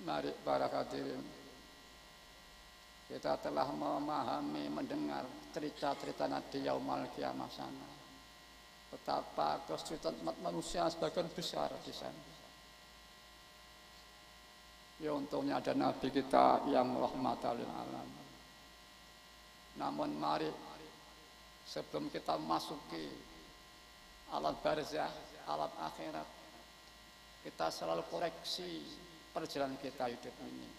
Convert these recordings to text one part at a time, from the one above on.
Mari para hadirin, kita telah memahami, mendengar cerita-cerita Nabi Yaumal Qiyamah sana. Betapa kesulitan umat manusia sebagian besar di sana. Ya untungnya ada Nabi kita yang rahmatan lil alamin. Namun mari sebelum kita masuki alam barzah, alam akhirat, kita selalu koreksi perjalanan kita hidup ini.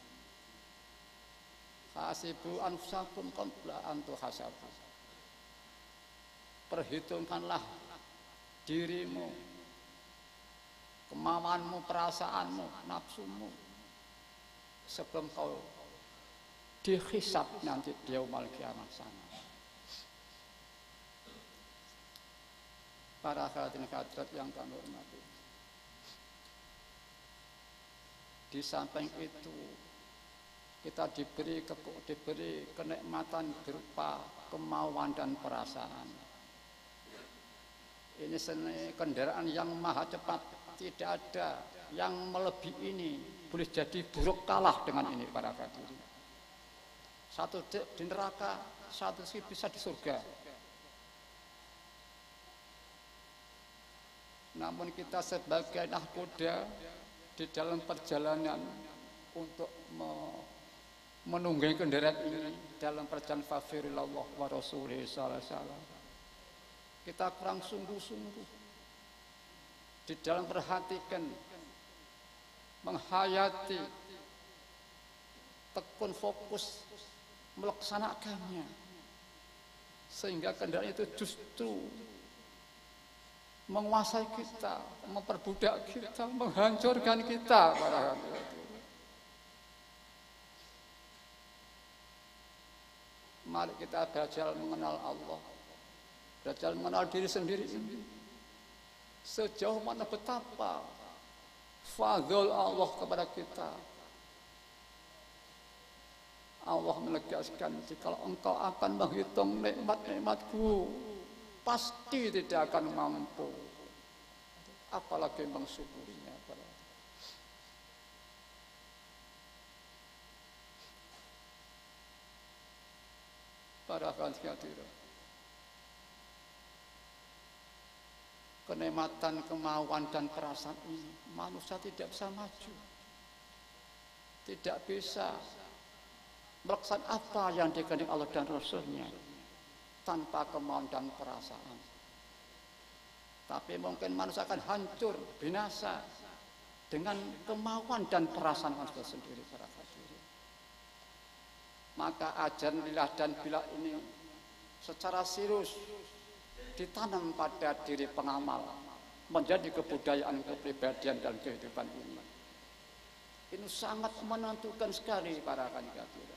Hasibu anfusakum qabla an tuhasabu. Perhitungkanlah dirimu, kemauanmu, perasaanmu, nafsumu sebelum kau dihisab nanti di yaumul qiyamah sana. Para hadirin hadirat yang kami hormati, di samping itu kita diberi kenikmatan berupa kemauan dan perasaan. Ini seni kendaraan yang maha cepat, tidak ada yang melebihi ini. Boleh jadi buruk kalah dengan ini para hadirin. Satu di neraka, satu bisa di surga. Namun kita sebagai nahkoda di dalam perjalanan untuk menunggangi kendaraan ini dalam perjalanan fafirillah wa rasulih sallallahu alaihi wasallam, kita kurang sungguh-sungguh di dalam perhatikan, menghayati, tekun fokus melaksanakannya, sehingga kendaraan itu justru menguasai kita, memperbudak kita, menghancurkan kita para hadirin. Mari kita belajar mengenal Allah, belajar mengenal diri sendiri ini. Sejauh mana betapa fadl Allah kepada kita. Allah menegaskan, jika engkau akan menghitung nikmat-nikmatku, pasti tidak akan mampu, apalagi mensyukurinya. Para hadirin, kenikmatan, kemauan dan perasaan ini manusia tidak bisa maju, tidak bisa melaksanakan apa yang dikehendaki Allah dan Rasulnya tanpa kemauan dan perasaan. Tapi mungkin manusia akan hancur, binasa dengan kemauan dan perasaan manusia sendiri para hadirin. Maka ajaran lillah dan billah ini secara serius ditanam pada diri pengamal, menjadi kebudayaan, kepribadian dan kehidupan ini. Ini sangat menentukan sekali para hadirin.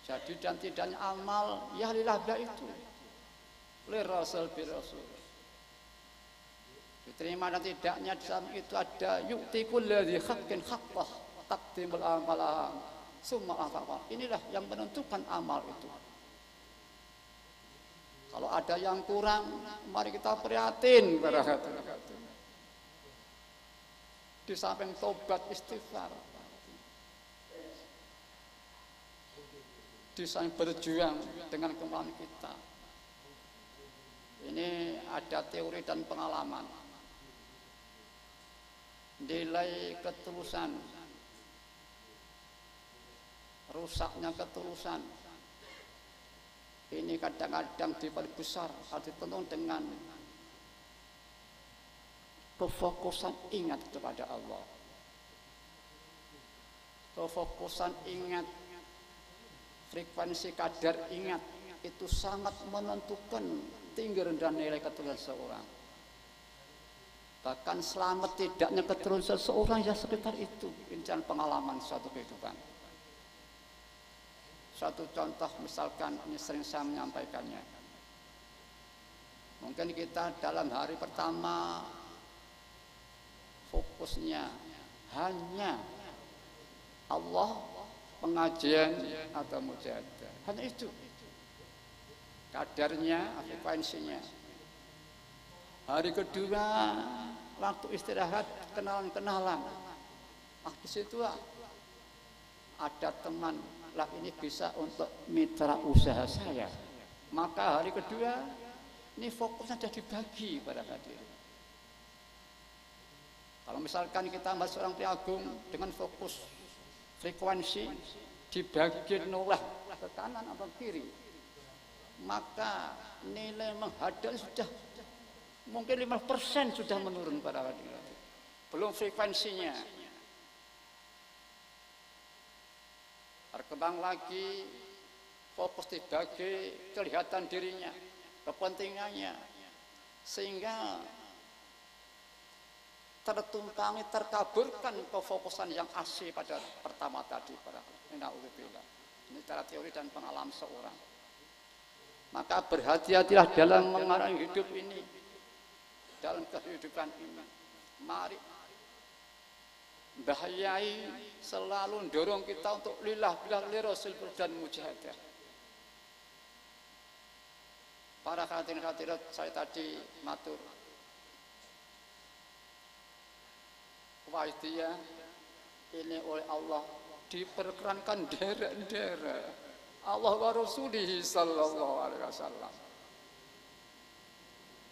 Jadi dan tidaknya amal ya lillah billah itu lirasul birasul, diterima dan tidaknya di samping itu ada yu'ti kulli haqqin haqqah taqdimul amalah summa afaqah. Inilah yang menentukan amal itu. Kalau ada yang kurang, mari kita prihatin para hadirin. Di samping tobat istighfar, di samping berjuang dengan kemauan kita. Ini ada teori dan pengalaman. Nilai ketulusan, rusaknya ketulusan, ini kadang-kadang diperbesar atau dipenuhi dengan kefokusan ingat kepada Allah, kefokusan ingat, frekuensi kadar ingat itu sangat menentukan tinggi rendah nilai ketulusan seseorang. Bahkan selamat tidaknya ketulusan seseorang ya sekitar itu. Ini pengalaman suatu kehidupan. Satu contoh misalkan, ini sering saya menyampaikannya. Mungkin kita dalam hari pertama fokusnya hanya Allah, pengajian atau mujahadah, hanya itu kadarnya, frekuensinya. Hari kedua waktu istirahat kenalan-kenalan. Di situ ada teman lah, ini bisa untuk mitra usaha saya. Maka hari kedua ini fokusnya sudah dibagi pada hadirin. Kalau misalkan kita masuk orang Priagung dengan fokus frekuensi dibagi noleh ke kanan atau kiri, maka nilai menghadal sudah mungkin 5% sudah menurun pada hadirin. Belum frekuensinya. Berkembang lagi, fokus dibagi, kelihatan dirinya, kepentingannya, sehingga tertumpangi, terkaburkan kefokusan yang asli pada pertama tadi. Ini cara teori dan pengalaman seorang. Maka berhati-hatilah dalam mengarungi hidup ini, dalam kehidupan ini. Mari bahayai selalu dorong kita untuk lillah billah li rasul dan mujahadah. Para hadirin-hadirat, saya tadi matur wajibnya ini oleh Allah diperkenankan daerah-daerah Allah wa Rasulih sallallahu alaihi wasallam.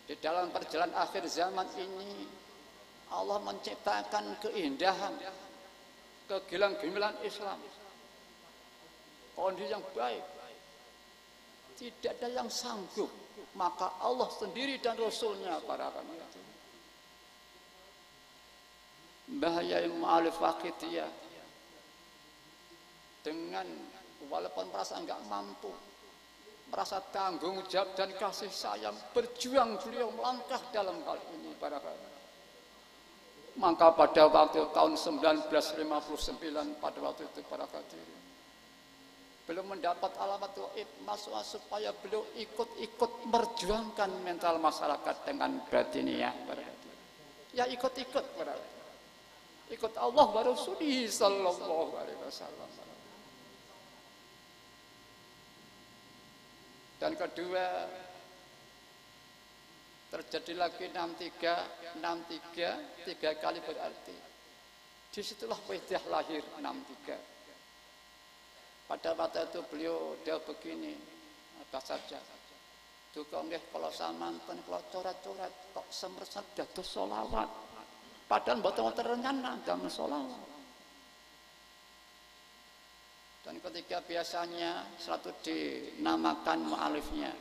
Di dalam perjalanan akhir zaman ini Allah menciptakan keindahan, kegilang-gemilang Islam, kondisi yang baik. Tidak ada yang sanggup, maka Allah sendiri dan Rasulnya para hadirin. Bahaya mu'alif waqidiyah dengan walaupun merasa enggak mampu, merasa tanggung jawab dan kasih sayang, berjuang beliau melangkah dalam hal ini para hadirin. Maka pada waktu tahun 1959 pada waktu itu para hadirin belum mendapat alamat gaib, masuk supaya beliau ikut-ikut merjuangkan mental masyarakat dengan batiniah para hadirin. Ya ikut-ikut para hadirin. Ikut Allah wa Rasulih sallallahu alaihi wasallam. Dan kedua, terjadi lagi 63, 3 kali berarti. Disitulah Waidah lahir 63. Pada waktu itu beliau dia begini, apa saja. Tukang kalau samanten, kalau coret-coret, kok semersat dados sholawat. Padahal betul terenyana dalam sholawat. Dan ketika biasanya selalu dinamakan mu'alifnya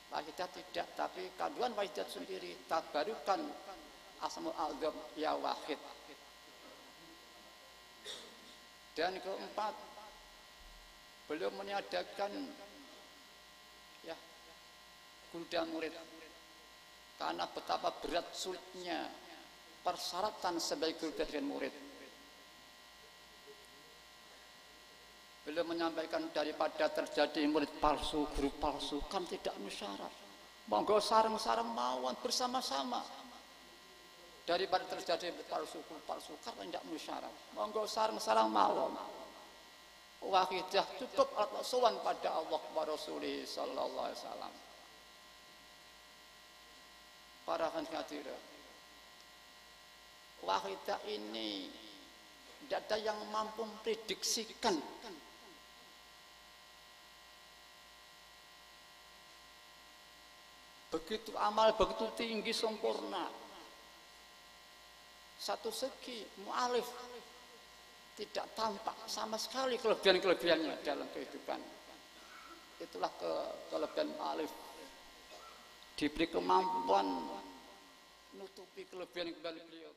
Wahidah tidak, tapi kandungan Wahidah sendiri tabarukan Asmaul A'zam ya Wahid. Dan keempat, beliau meniadakan ya guru dan murid karena betapa berat sulitnya persyaratan sebagai guru dan murid. Beliau menyampaikan daripada terjadi murid palsu, guru palsu kan tidak musyarat. Monggo sareng-sareng mawon bersama-sama. Daripada terjadi murid palsu, guru palsu karena tidak musyarat. Monggo sareng-sareng mawon. Wahidah cukup alat sowan pada Allah wa Rasulih sallallahu alaihi wasallam. Para hadirin, Wahidah ini tidak ada yang mampu memprediksikan begitu amal begitu tinggi sempurna. Satu segi mu'alif tidak tampak sama sekali kelebihan-kelebihannya dalam kehidupan. Itulah kelebihan mu'alif, diberi kemampuan menutupi kelebihan beliau.